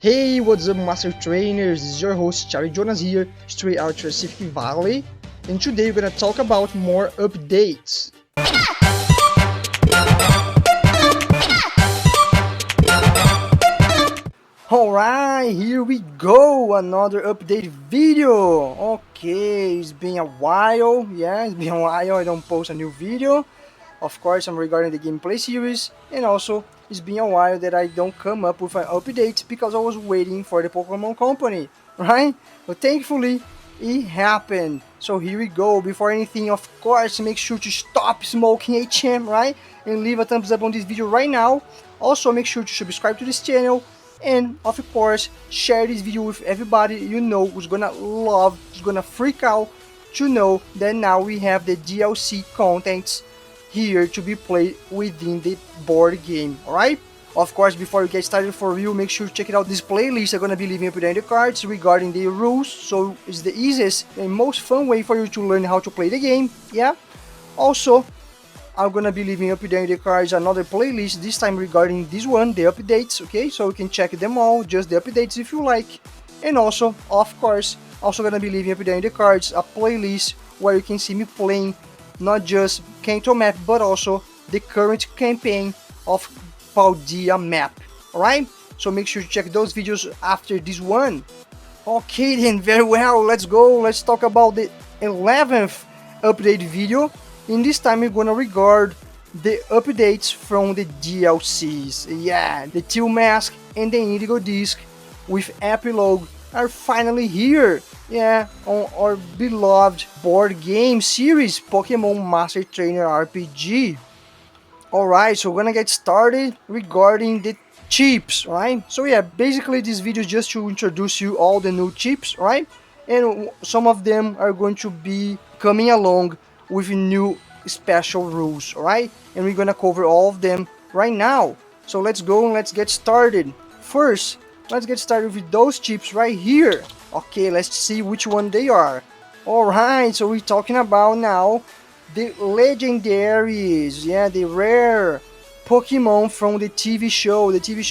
Hey, what's up, Master Trainers? This is your host, Charlie Jonas here, straight out of Pacific Valley, and today we're gonna talk about more updates. Alright, here we go, another update video. Okay, it's been a while, I don't post a new video. Of course, I'm regarding the gameplay series, and also it's been a while that I don't come up with an update because I was waiting for the Pokemon Company, right? But thankfully, it happened. So here we go. Before anything, of course, make sure to stop smoking HM, right? And leave a thumbs up on this video right now. Also, make sure to subscribe to this channel. And of course, share this video with everybody you know who's gonna love, who's gonna freak out to know that now we have the DLC contents here to be played within the board game. Alright? Of course, before we get started for real, make sure to check it out. This playlist I'm gonna be leaving up there in the cards regarding the rules, so it's the easiest and most fun way for you to learn how to play the game. Yeah. Also, I'm gonna be leaving up there in the cards another playlist, this time regarding this one, the updates, okay? So you can check them all, just the updates if you like. And also, of course, also gonna be leaving up there in the cards a playlist where you can see me playing not just Kanto map, but also the current campaign of Paldea map. Alright? So make sure to check those videos after this one. Okay then, very well, let's go. Let's talk about the 11th update video. In this time we're gonna regard the updates from the DLCs. Yeah, the Teal Mask and the Indigo Disc with Epilogue are finally here. Yeah, on our beloved board game series, Pokemon Master Trainer RPG. Alright, so we're gonna get started regarding the chips, right? So yeah, basically this video is just to introduce you all the new chips, right? And some of them are going to be coming along with new special rules, alright? And we're gonna cover all of them right now. So let's go and let's get started. First, let's get started with those chips right here. Okay, let's see which one they are. Alright, so we're talking about now the legendaries, yeah, the rare Pokemon from the TV show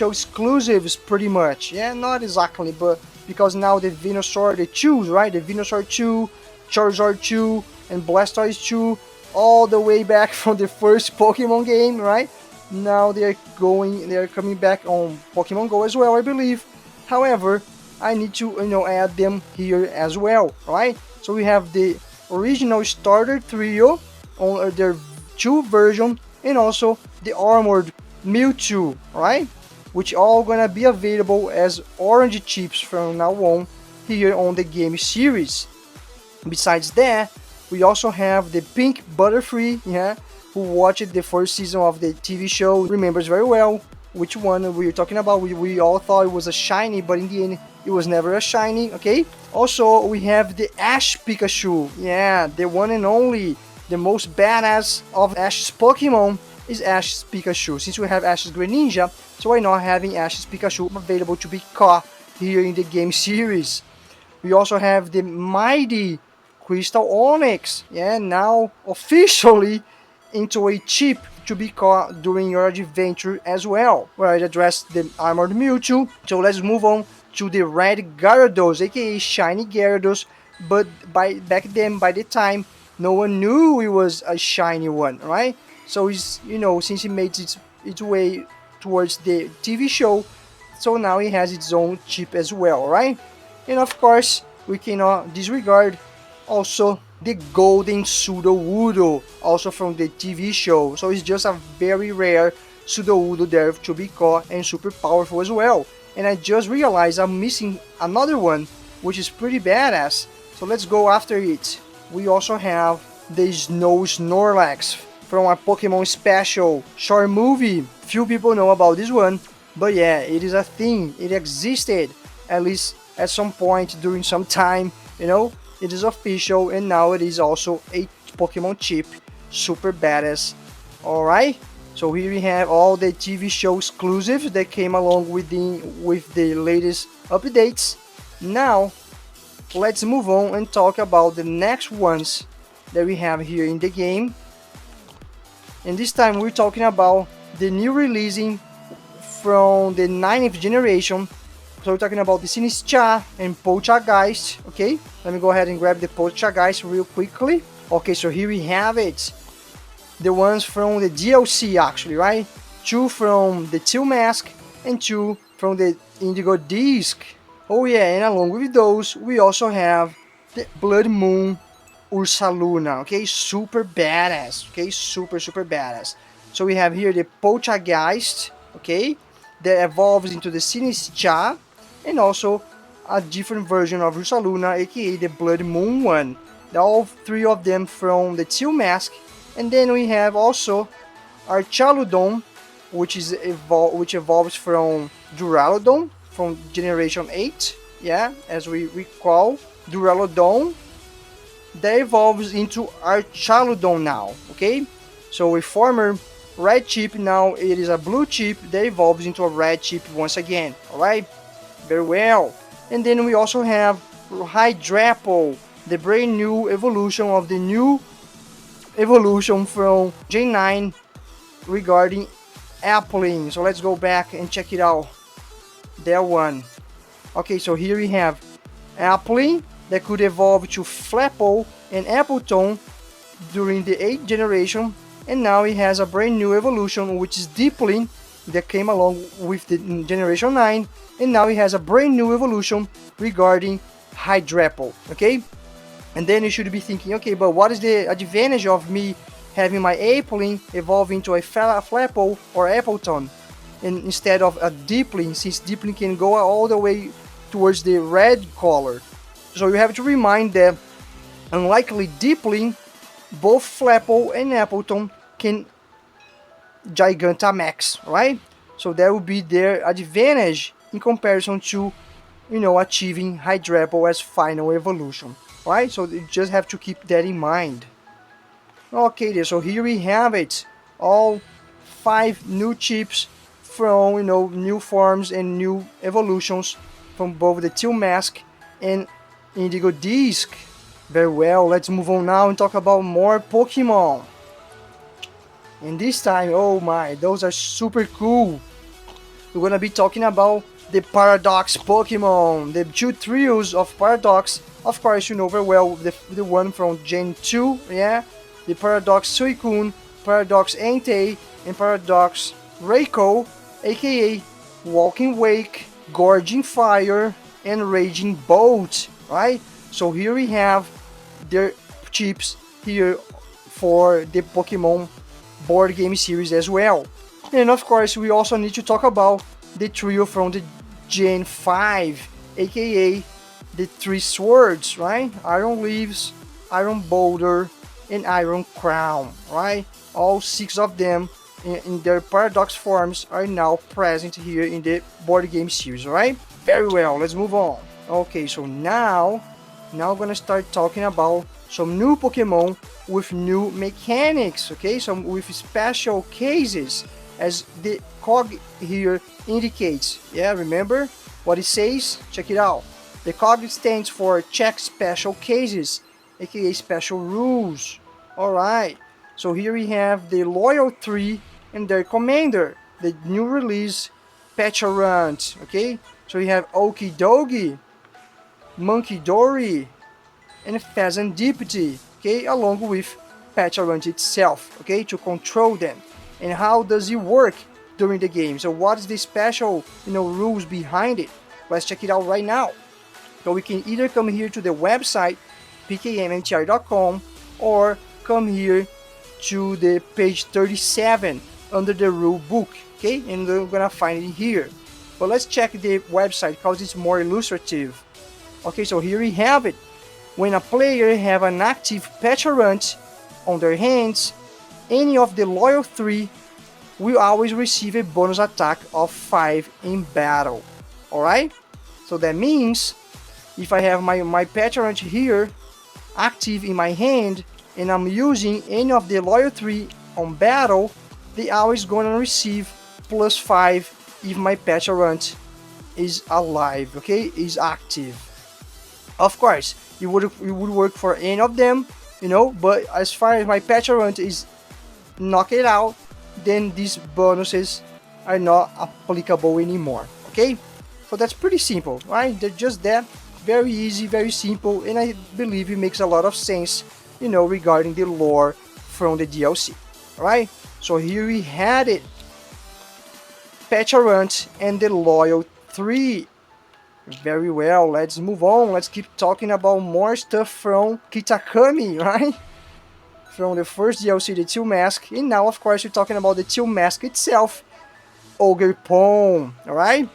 exclusives pretty much. Yeah, not exactly, but because now the Venusaur, the 2s, right? The Venusaur 2, Charizard 2, and Blastoise 2, all the way back from the first Pokemon game, right? Now they're coming back on Pokemon Go as well, I believe. However, I need to add them here as well, right? So we have the original starter trio on their 2 version, and also the armored Mewtwo, right? Which all gonna be available as orange chips from now on here on the game series. Besides that, we also have the pink Butterfree, yeah, who watched the first season of the TV show, remembers very well which one we're talking about. We all thought it was a shiny, but in the end it was never a shiny, okay? Also, we have the Ash Pikachu, yeah, the one and only, the most badass of Ash's Pokemon is Ash's Pikachu. Since we have Ash's Greninja, so why not having Ash's Pikachu available to be caught here in the game series? We also have the mighty Crystal Onyx, yeah, now officially into a chip to be caught during your adventure as well, where I addressed the armored Mewtwo. So let's move on to the red Gyarados, aka shiny Gyarados, but back then, by the time, no one knew it was a shiny one, right? So it's, since it made its way towards the TV show, so now it has its own chip as well, right? And of course, we cannot disregard also the golden Sudowoodo, also from the TV show. So it's just a very rare Sudowoodo there to be caught and super powerful as well. And I just realized I'm missing another one, which is pretty badass. So let's go after it. We also have the Snow Snorlax from a Pokemon special short movie. Few people know about this one, but yeah, it is a thing. It existed, at least at some point during some time, It is official, and now it is also a Pokemon chip. Super badass. Alright, so here we have all the TV show exclusives that came along with the latest updates. Now, let's move on and talk about the next ones that we have here in the game. And this time we're talking about the new releasing from the 9th generation So we're talking about the Sinistcha and Poltergeist. Okay, let me go ahead and grab the Poltergeist real quickly. Okay, so here we have it. The ones from the DLC actually, right? 2 from the Teal Mask and 2 from the Indigo Disc. Oh yeah, and along with those, we also have the Blood Moon Ursaluna, okay? Super badass, okay? Super badass. So we have here the Poltergeist, okay? That evolves into the Sinistcha, and also a different version of Ursaluna, aka the Blood Moon one. All 3 of them from the Teal Mask. And then we have also our Chaludon, which evolves from Duraludon from Generation 8. Yeah, as we recall, Duraludon that evolves into our Chaludon now. Okay, so a former red chip, now it is a blue chip that evolves into a red chip once again. Alright, very well. And then we also have Hydrapple, the brand new evolution of the new evolution from Gen 9 regarding Appling. So let's go back and check it out. That one. Okay, so here we have Appling that could evolve to Flapple and Appleton during the 8th generation, and now it has a brand new evolution which is Deepling that came along with the Generation 9, and now it has a brand new evolution regarding Hydrapple. Okay, and then you should be thinking, okay, but what is the advantage of me having my Appling evolve into a Flapple or Appleton and instead of a Deepling, since Deepling can go all the way towards the red color? So you have to remind that unlikely Deepling, both Flapple and Appleton can Gigantamax, right? So that would be their advantage in comparison to, you know, achieving Hydrapple as final evolution, right? So you just have to keep that in mind. Okay, so here we have it, all 5 new chips from, you know, new forms and new evolutions from both the Teal Mask and Indigo Disc. Very well, let's move on now and talk about more Pokemon. And this time, oh my, those are super cool. We're gonna be talking about the Paradox Pokemon, the 2 trios of Paradox. Of course, you know very well the one from Gen 2, yeah? The Paradox Suicune, Paradox Entei, and Paradox Raikou, aka Walking Wake, Gorging Fire, and Raging Bolt, right? So here we have their chips here for the Pokemon board game series as well. And of course, we also need to talk about the trio from the Gen 5, aka the 3 swords, right? Iron Leaves, Iron Boulder, and Iron Crown, right? All 6 of them in their Paradox forms are now present here in the board game series, right? Very well, let's move on. Okay, so now I'm gonna start talking about some new Pokemon with new mechanics, okay? Some with special cases, as the cog here indicates. Yeah, remember what it says? Check it out. The cog stands for check special cases, aka special rules. Alright, so here we have the Loyal 3 and their commander, the new release Pecharunt, okay? So we have Okidogi, Monkey Dory, and Pheasant Deputy, okay, along with Pecharunt itself, okay, to control them. And how does it work during the game? So what is the special, you know, rules behind it? Let's check it out right now. So we can either come here to the website pkmntr.com or come here to the page 37 under the rule book, okay, and we're gonna find it here. But let's check the website because it's more illustrative. Okay, so here we have it. When a player have an active Pecharunt on their hands, any of the Loyal 3 will always receive a bonus attack of 5 in battle. Alright? So that means if I have my Pecharunt here active in my hand and I'm using any of the Loyal 3 on battle, they always gonna receive plus 5 if my Pecharunt is alive, okay, is active. Of course, it would work for any of them, you know, but as far as my Pecharunt is knocked out, then these bonuses are not applicable anymore, okay? So that's pretty simple, right? They're just that, very easy, very simple, and I believe it makes a lot of sense, regarding the lore from the DLC, right? So here we had it, Pecharant and the Loyal 3. Very well, let's move on. Let's keep talking about more stuff from Kitakami, right? From the first DLC, the Teal Mask, and now, of course, we're talking about the Teal Mask itself, Ogerpon, alright?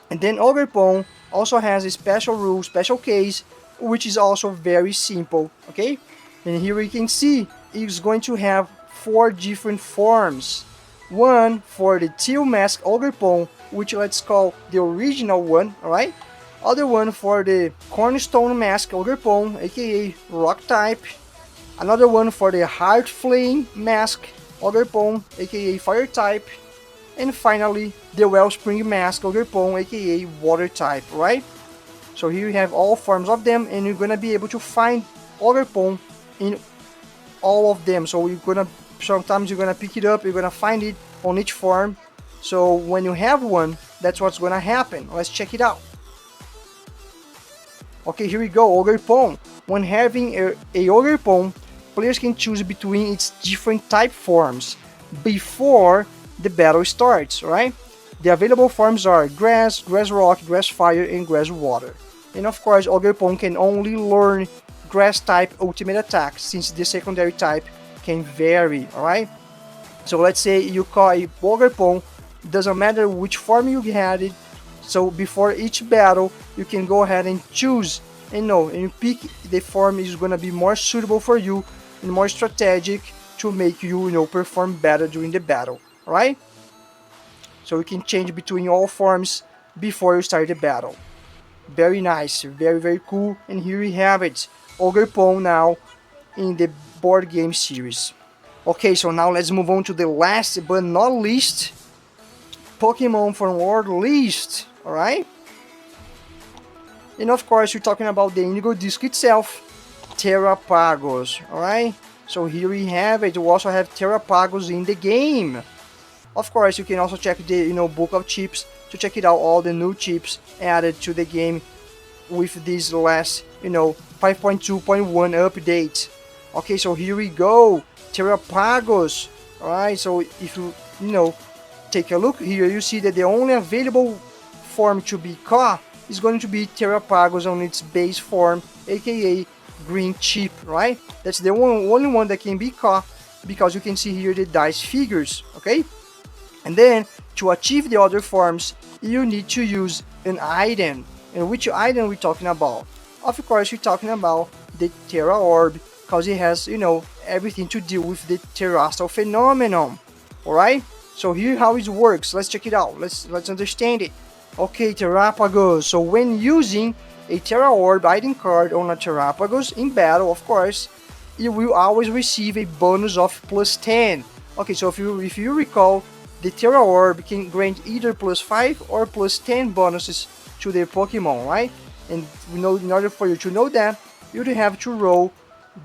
And then Ogerpon also has a special rule, special case, which is also very simple, okay? And here we can see it's going to have 4 different forms. One for the Teal Mask Ogerpon, which let's call the original one, alright? Other one for the Cornerstone Mask Ogerpon, aka Rock type. Another one for the Heart Flame Mask Ogerpon, aka Fire type. And finally, the Wellspring Mask Ogerpon, aka Water type, right? So here you have all forms of them, and you're gonna be able to find Ogerpon in all of them. So sometimes you're gonna pick it up, you're gonna find it on each form. So when you have one, that's what's gonna happen. Let's check it out. Okay, here we go, Ogerpon. When having a Ogerpon, players can choose between its different type forms before the battle starts, right? The available forms are Grass, Grass Rock, Grass Fire, and Grass Water. And of course, Ogerpon can only learn Grass type ultimate attack, since the secondary type can vary, alright? So let's say you call a Ogerpon, doesn't matter which form you had it, so before each battle, you can go ahead and choose, and you pick the form is gonna be more suitable for you and more strategic to make you, perform better during the battle, right? So you can change between all forms before you start the battle. Very nice, very, very cool. And here we have it, Ogerpon now in the board game series. Okay, so now let's move on to the last but not least Pokemon from World List, alright? And of course, we're talking about the Indigo Disc itself, Terapagos, alright? So here we have it, we also have Terapagos in the game. Of course, you can also check the book of chips to check it out, all the new chips added to the game with this last 5.2.1 update. Okay, so here we go, Terapagos. Alright, so if you take a look here, you see that the only available form to be caught is going to be Terapagos on its base form, aka green chip, right? That's the only one that can be caught, because you can see here the dice figures, okay? And then to achieve the other forms, you need to use an item. And which item we're talking about? Of course, we're talking about the Terra Orb, because it has everything to do with the terrestrial phenomenon. Alright? So here how it works. Let's check it out. Let's understand it. Okay, Terapagos. So when using a Terra Orb item card on a Terapagos in battle, of course, you will always receive a bonus of +10. Okay, so if you recall, the Terra Orb can grant either +5 or +10 bonuses to their Pokemon, right? And in order for you to know that, you would have to roll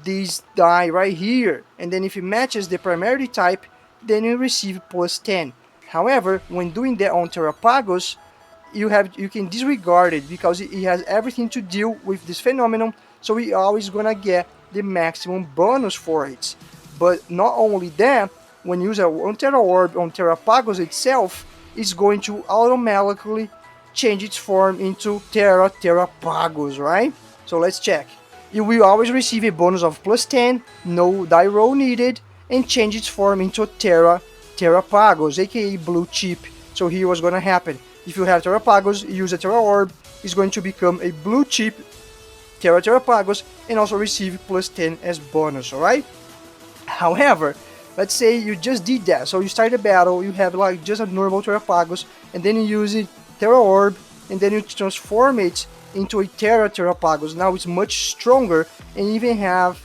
this die right here, and then if it matches the primary type, then you receive +10. However, when doing that on Terapagos, you can disregard it, because it has everything to deal with this phenomenon, so we always gonna get the maximum bonus for it. But not only that, when you use a Terra Orb on Terapagos itself, it's going to automatically change its form into Terapagos, right? So let's check. You will always receive a bonus of +10, no die roll needed, and change its form into Terapagos, aka blue chip. So here what's gonna happen. If you have Terapagos, you use a Terra Orb, it's going to become a blue chip Terapagos and also receive +10 as bonus, alright? However, let's say you just did that. So you start a battle, you have like just a normal Terapagos, and then you use it Terra Orb, and then you transform it into a Terapagos. Now it's much stronger and even have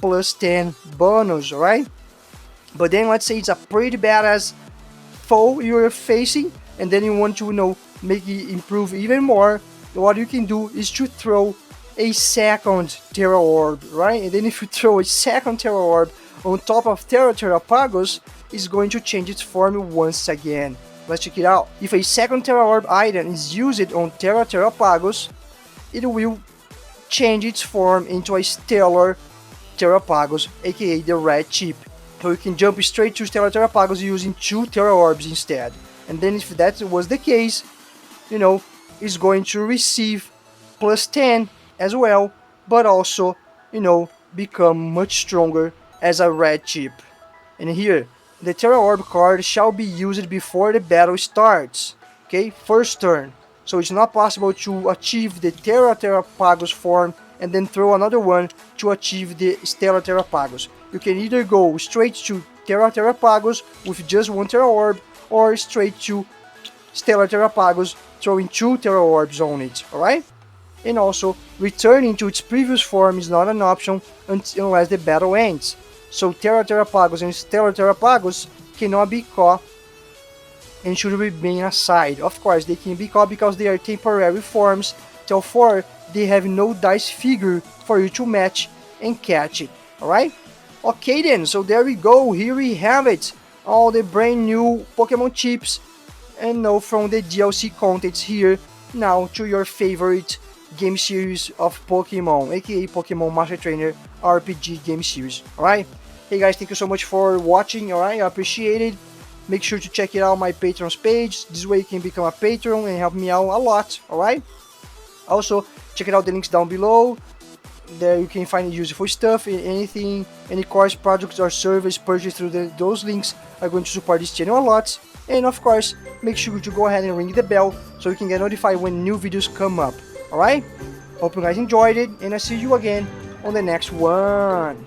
+10 bonus, right? But then let's say it's a pretty badass foe you're facing, and then you want to make it improve even more. What you can do is to throw a second Terra Orb, right? And then if you throw a second Terra Orb on top of Terapagos, it's going to change its form once again. Let's check it out. If a second Terra Orb item is used on Terapagos, it will change its form into a Stellar Terapagos, aka the red chip. So you can jump straight to Stellar Terapagos using 2 Terra Orbs instead. And then if that was the case, you know, it's going to receive plus 10 as well, but also, you know, become much stronger as a red chip. And here, the Terra Orb card shall be used before the battle starts. Okay, first turn. So it's not possible to achieve the Terapagos form and then throw another one to achieve the Stellar Terapagos. You can either go straight to Terapagos with just 1 Terra Orb, or straight to Stellar Terapagos throwing 2 Terra Orbs on it, alright? And also, returning to its previous form is not an option unless the battle ends. So Terapagos and Stellar Terapagos cannot be caught and should remain aside. Of course, they can be caught because they are temporary forms, therefore they have no dice figure for you to match and catch it, alright? Okay then, so there we go, here we have it. All the brand new Pokemon chips, and now from the DLC contents here, now to your favorite game series of Pokemon, aka Pokemon Master Trainer RPG game series, alright? Hey guys, thank you so much for watching, alright? I appreciate it. Make sure to check it out my Patreon's page. This way you can become a patron and help me out a lot, alright? Also, check it out the links down below. There you can find useful stuff, anything, any course, projects or service purchased through those links are going to support this channel a lot. And of course, make sure to go ahead and ring the bell so you can get notified when new videos come up, alright? Hope you guys enjoyed it, and I'll see you again on the next one.